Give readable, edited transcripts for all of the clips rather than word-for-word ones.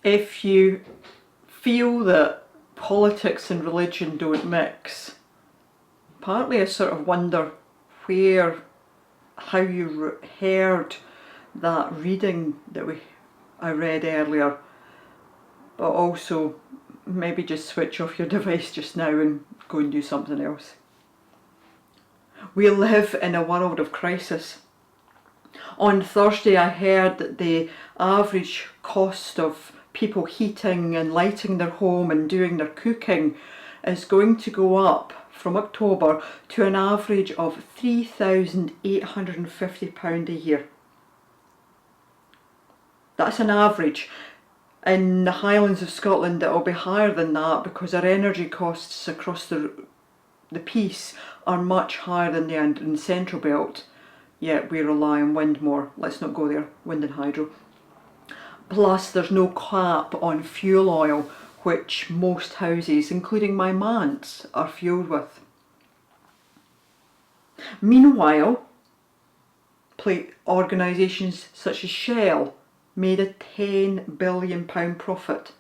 If you feel that politics and religion don't mix, partly I sort of wonder how you heard that reading that I read earlier, but also maybe just switch off your device just now and go and do something else. We live in a world of crisis. On Thursday I heard that the average cost of people heating and lighting their home and doing their cooking is going to go up from October to an average of £3,850 a year. That's an average. In the Highlands of Scotland it will be higher than that because our energy costs across the piece are much higher than they are in the Central Belt, yet we rely on wind more. Let's not go there, wind and hydro. Plus there's no cap on fuel oil, which most houses, including my man's, are fuelled with. Meanwhile, organisations such as Shell made a £10 billion profit.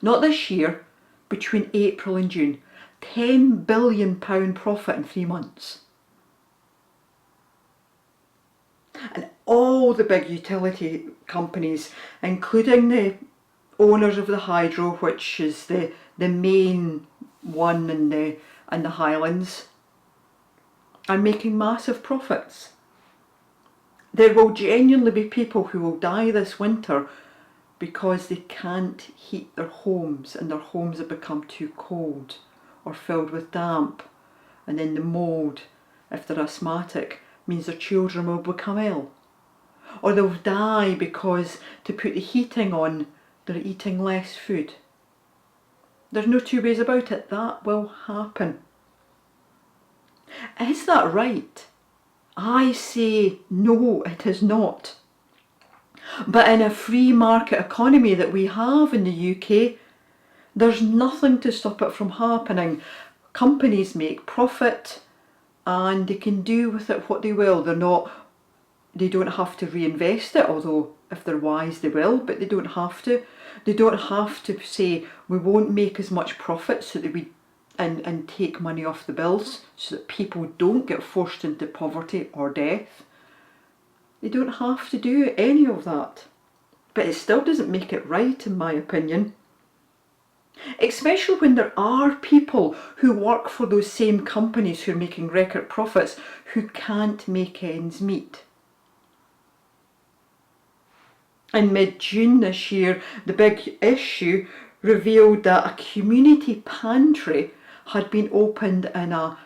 Not this year, between April and June. £10 billion profit in 3 months. And all the big utility companies, including the owners of the hydro, which is the main one in the Highlands, are making massive profits. There will genuinely be people who will die this winter because they can't heat their homes and their homes have become too cold or filled with damp, and then the mould, if they're asthmatic, means their children will become ill. Or they'll die because to put the heating on, they're eating less food. There's no two ways about it, that will happen. Is that right? I say no, it is not. But in a free market economy that we have in the UK, there's nothing to stop it from happening. Companies make profit and they can do with it what they will. They don't have to reinvest it, although if they're wise they will, but they don't have to. They don't have to say we won't make as much profit so that and take money off the bills so that people don't get forced into poverty or death. They don't have to do any of that. But it still doesn't make it right, in my opinion. Especially when there are people who work for those same companies who are making record profits who can't make ends meet. In mid-June this year, the big issue revealed that a community pantry had been opened in an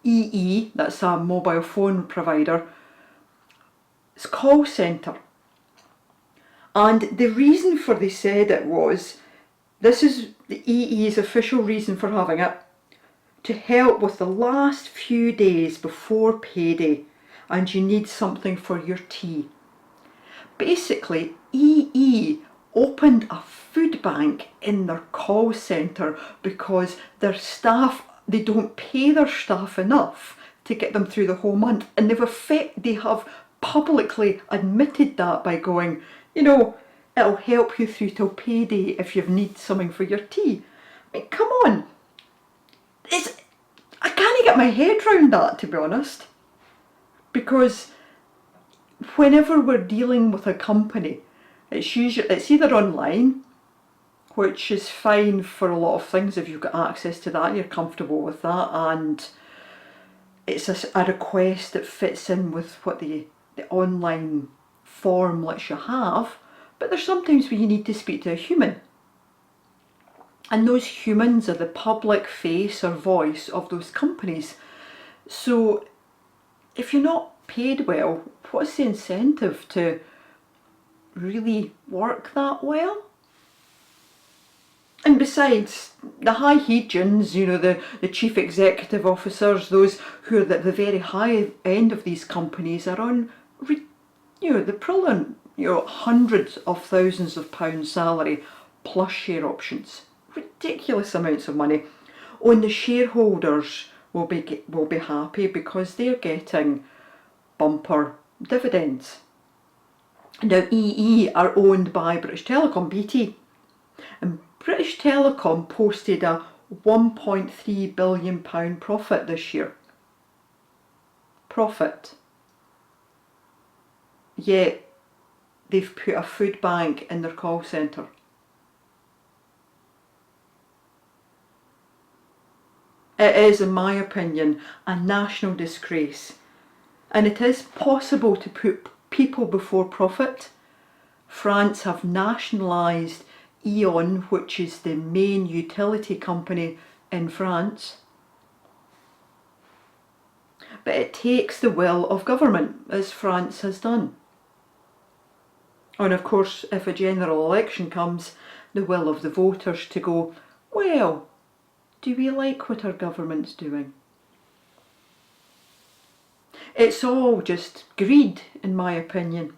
EE, that's a mobile phone provider, it's a call centre. And the reason for they said it was, this is the EE's official reason for having it, to help with the last few days before payday and you need something for your tea. Basically, EE opened a food bank in their call centre because their staff, they don't pay their staff enough to get them through the whole month, and they have publicly admitted that by going, it'll help you through till payday if you need something for your tea. I mean, come on. I can't get my head round that, to be honest. Because whenever we're dealing with a company, it's either online, which is fine for a lot of things if you've got access to that and you're comfortable with that, and it's a request that fits in with what the online form lets you have, but there's sometimes when you need to speak to a human. And those humans are the public face or voice of those companies. So if you're not paid well, what's the incentive to really work that well? And besides, the high hegians, the chief executive officers, those who are at the very high end of these companies are on, they're probably on, hundreds of thousands of pounds salary plus share options. Ridiculous amounts of money. And the shareholders will be happy because they're getting bumper dividends. Now EE are owned by British Telecom, BT, and British Telecom posted a £1.3 billion profit this year. Profit. Yet they've put a food bank in their call centre. It is, in my opinion, a national disgrace. And it is possible to put people before profit. France have nationalised E.ON, which is the main utility company in France. But it takes the will of government, as France has done. And of course, if a general election comes, the will of the voters to go, well, do we like what our government's doing? It's all just greed, in my opinion.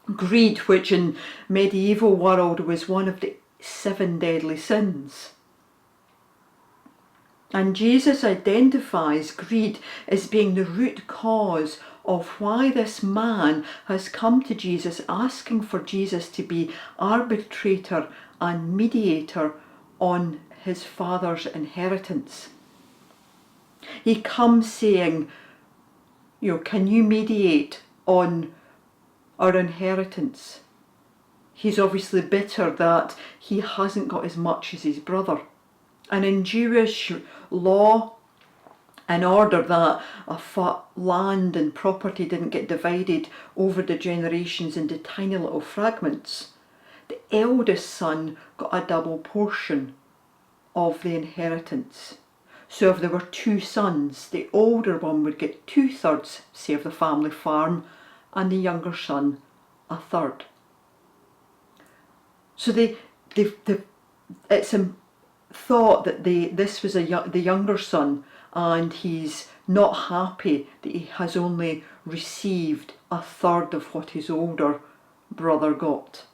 Greed, which in medieval world was one of the 7 deadly sins. And Jesus identifies greed as being the root cause of why this man has come to Jesus, asking for Jesus to be arbitrator and mediator on his father's inheritance. He comes saying, can you mediate on our inheritance? He's obviously bitter that he hasn't got as much as his brother. And in Jewish law, in order that land and property didn't get divided over the generations into tiny little fragments, the eldest son got a double portion of the inheritance. So if there were 2 sons, the older one would get 2/3, say, of the family farm, and the younger son a third. So it's thought that this was the younger son, and he's not happy that he has only received a third of what his older brother got.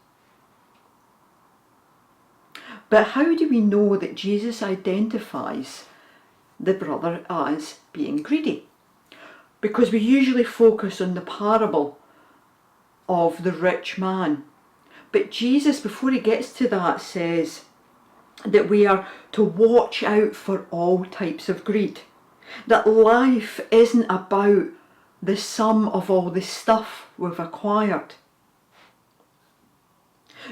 But how do we know that Jesus identifies the brother as being greedy? Because we usually focus on the parable of the rich man. But Jesus, before he gets to that, says that we are to watch out for all types of greed. That life isn't about the sum of all the stuff we've acquired.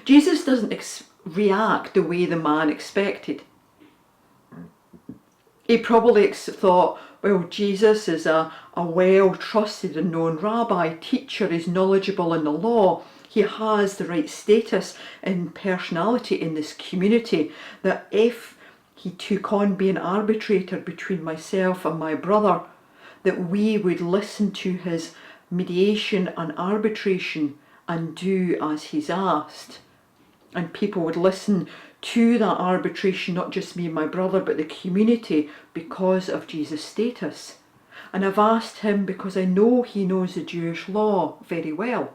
Jesus doesn't react the way the man expected. He probably thought, well, Jesus is a well-trusted and known rabbi, teacher, is knowledgeable in the law. He has the right status and personality in this community, that if he took on being arbitrator between myself and my brother, that we would listen to his mediation and arbitration and do as he's asked. And people would listen to that arbitration, not just me and my brother, but the community, because of Jesus' status. And I've asked him because I know he knows the Jewish law very well.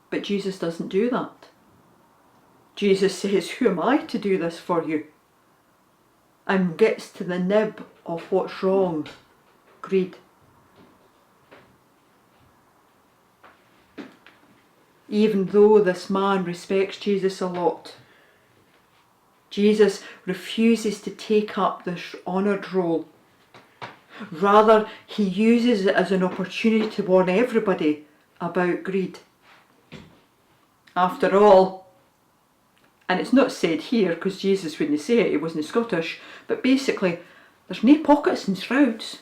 But Jesus doesn't do that. Jesus says, who am I to do this for you? And gets to the nib of what's wrong: greed. Even though this man respects Jesus a lot, Jesus refuses to take up this honoured role. Rather, he uses it as an opportunity to warn everybody about greed. After all, and it's not said here because Jesus wouldn't say it, he wasn't Scottish, but basically, there's no pockets in shrouds.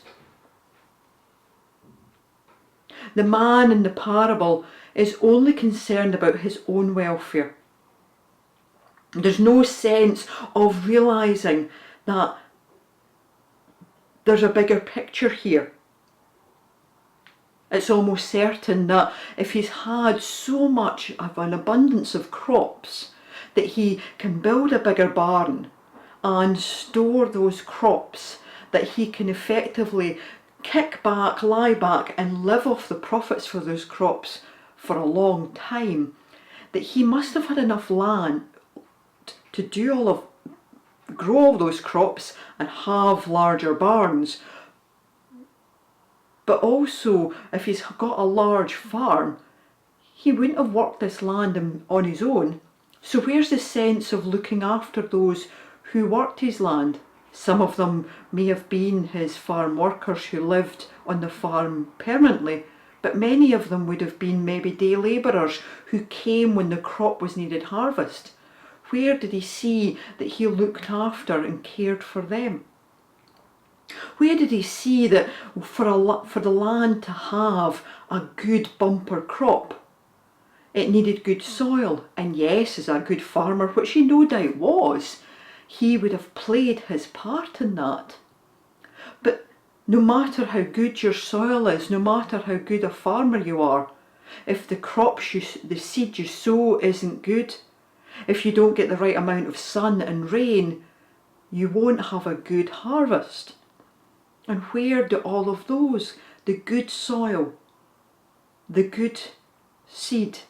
The man in the parable is only concerned about his own welfare. There's no sense of realising that there's a bigger picture here. It's almost certain that if he's had so much of an abundance of crops, that he can build a bigger barn and store those crops, that he can effectively kick back, lie back and live off the profits for those crops for a long time, that he must have had enough land to grow all those crops and have larger barns. But also, if he's got a large farm, he wouldn't have worked this land on his own. So where's the sense of looking after those who worked his land? Some of them may have been his farm workers who lived on the farm permanently, but many of them would have been maybe day labourers who came when the crop was needed harvest. Where did he see that he looked after and cared for them? Where did he see that for the land to have a good bumper crop, it needed good soil? And yes, as a good farmer, which he no doubt was, he would have played his part in that. But no matter how good your soil is, no matter how good a farmer you are, if the seed you sow isn't good, if you don't get the right amount of sun and rain, you won't have a good harvest. And where do all of those, the good soil, the good seed,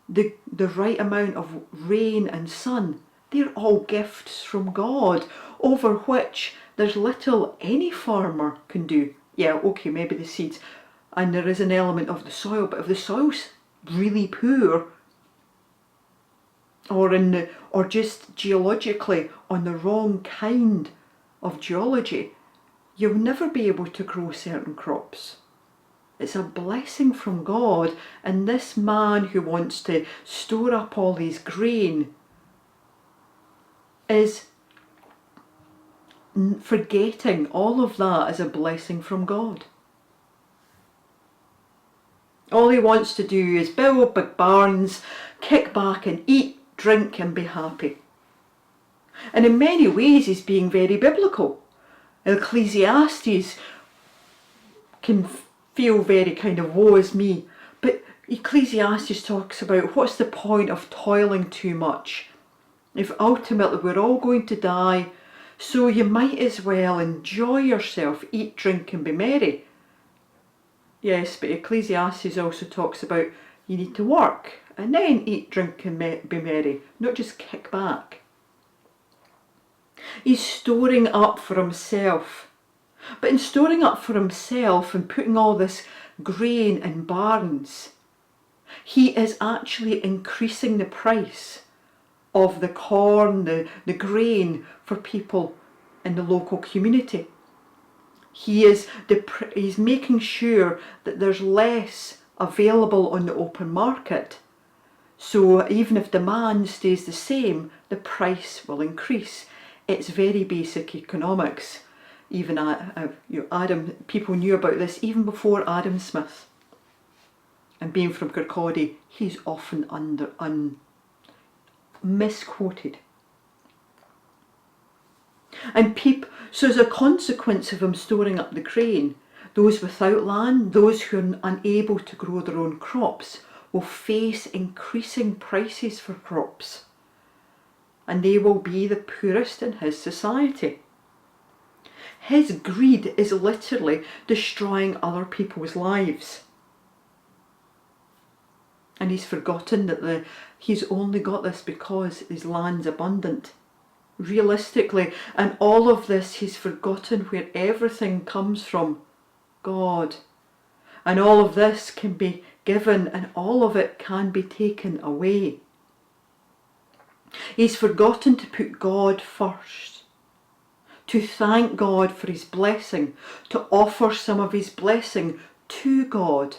the right amount of rain and sun, they're all gifts from God, over which there's little any farmer can do. Yeah, okay, maybe the seeds, and there is an element of the soil, but if the soil's really poor, or just geologically on the wrong kind of geology, you'll never be able to grow certain crops. It's a blessing from God, and this man who wants to store up all his grain is forgetting all of that as a blessing from God. All he wants to do is build big barns, kick back and eat, drink and be happy. And in many ways he's being very biblical. Ecclesiastes can feel very kind of woe is me, but Ecclesiastes talks about what's the point of toiling too much if ultimately we're all going to die, so you might as well enjoy yourself, eat, drink and be merry. Yes, but Ecclesiastes also talks about you need to work and then eat, drink and be merry, not just kick back. He's storing up for himself. But in storing up for himself and putting all this grain in barns, he is actually increasing the price of the corn, the grain for people in the local community. He's making sure that there's less available on the open market. So even if demand stays the same, the price will increase. It's very basic economics. Even Adam, people knew about this even before Adam Smith. And being from Kirkcaldy, he's often misquoted. And so as a consequence of him storing up the grain, those without land, those who are unable to grow their own crops, will face increasing prices for crops. And they will be the poorest in his society. His greed is literally destroying other people's lives. And he's forgotten that he's only got this because his land's abundant. Realistically, and all of this, he's forgotten where everything comes from, God. And all of this can be given and all of it can be taken away. He's forgotten to put God first, to thank God for his blessing, to offer some of his blessing to God.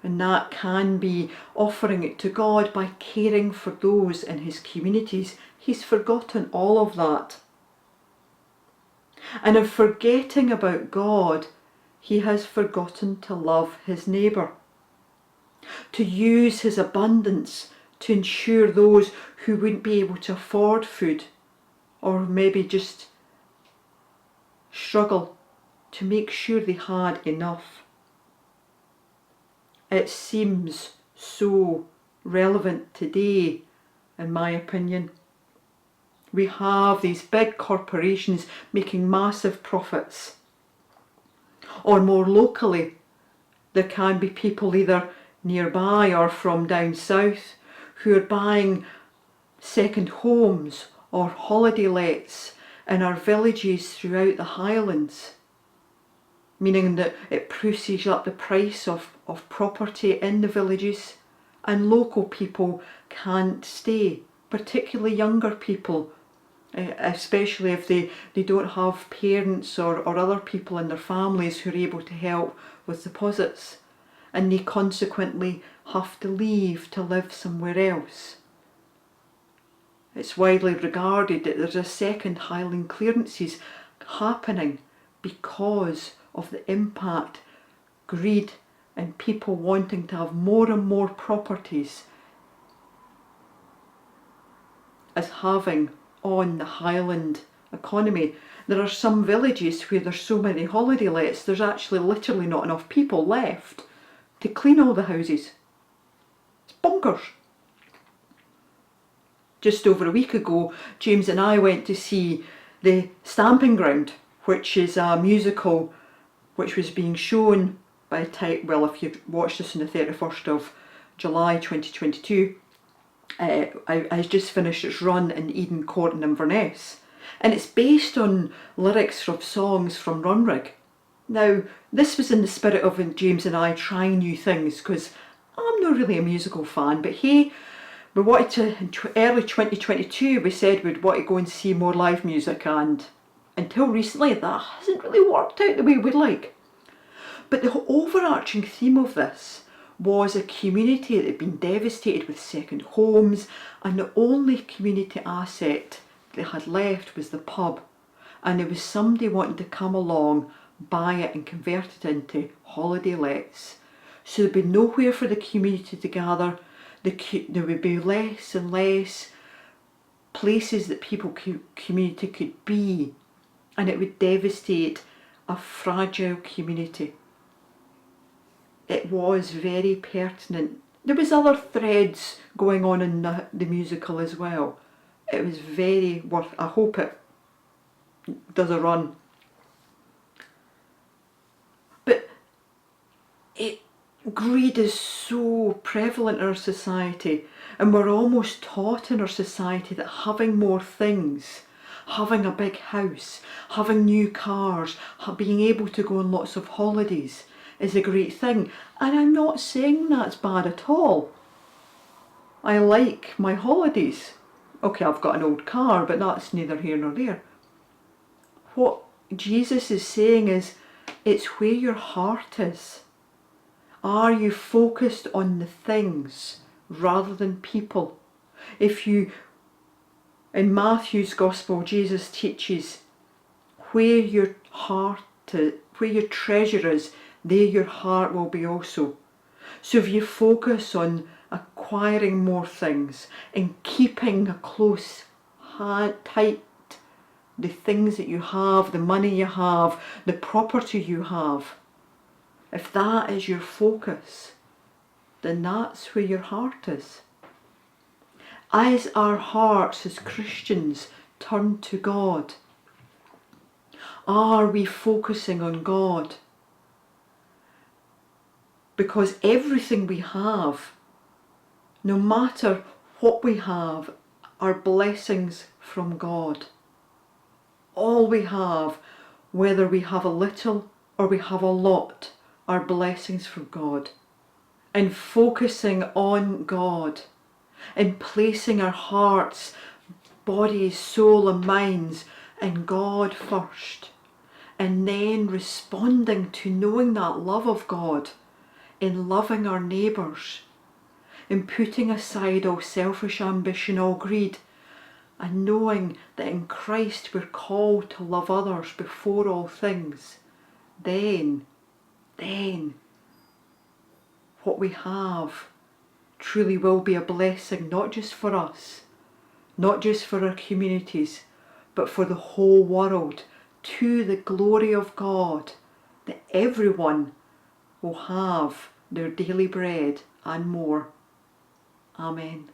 And that can be offering it to God by caring for those in his communities. He's forgotten all of that. And in forgetting about God, he has forgotten to love his neighbour, to use his abundance to ensure those who wouldn't be able to afford food, or maybe just struggle, to make sure they had enough. It seems so relevant today, in my opinion. We have these big corporations making massive profits. Or more locally, there can be people either nearby or from down south who are buying second homes or holiday lets in our villages throughout the Highlands. meaning that it pushes up the price of property in the villages, and local people can't stay, particularly younger people, especially if they don't have parents or other people in their families who are able to help with deposits, and they consequently have to leave to live somewhere else. It's widely regarded that there's a second Highland clearances happening because of the impact greed and people wanting to have more and more properties is having on the Highland economy. There are some villages where there's so many holiday lets, there's actually literally not enough people left to clean all the houses. It's bonkers. Just over a week ago, James and I went to see The Stamping Ground, which is a musical which was being shown by the time, well, if you watched this on the 31st of July 2022, I just finished its run in Eden Court and Inverness, and it's based on lyrics from songs from Runrig. Now, this was in the spirit of James and I trying new things, because I'm not really a musical fan, but hey, we wanted to, in early 2022, we said we'd want to go and see more live music, and until recently that hasn't really worked out the way we'd like. But the overarching theme of this was a community that had been devastated with second homes, and the only community asset they had left was the pub, and there was somebody wanting to come along, buy it and convert it into holiday lets. So there'd be nowhere for the community to gather, there would be less and less places that community could be, and it would devastate a fragile community. It was very pertinent. There was other threads going on in the musical as well. It was very worth, I hope it does a run. But greed is so prevalent in our society, and we're almost taught in our society that having more things, having a big house, having new cars, being able to go on lots of holidays is a great thing. And I'm not saying that's bad at all. I like my holidays. Okay, I've got an old car, but that's neither here nor there. What Jesus is saying is, it's where your heart is. Are you focused on the things rather than people? In Matthew's Gospel, Jesus teaches, where your treasure is, there your heart will be also. So if you focus on acquiring more things and keeping a close tight the things that you have, the money you have, the property you have, if that is your focus, then that's where your heart is. As our hearts as Christians turn to God, are we focusing on God? Because everything we have, no matter what we have, are blessings from God. All we have, whether we have a little or we have a lot, are blessings from God. And focusing on God and placing our hearts, bodies, soul and minds in God first, and then responding to knowing that love of God in loving our neighbours, in putting aside all selfish ambition, all greed, and knowing that in Christ we're called to love others before all things, then what we have truly will be a blessing, not just for us, not just for our communities, but for the whole world, to the glory of God, that everyone will have their daily bread and more. Amen.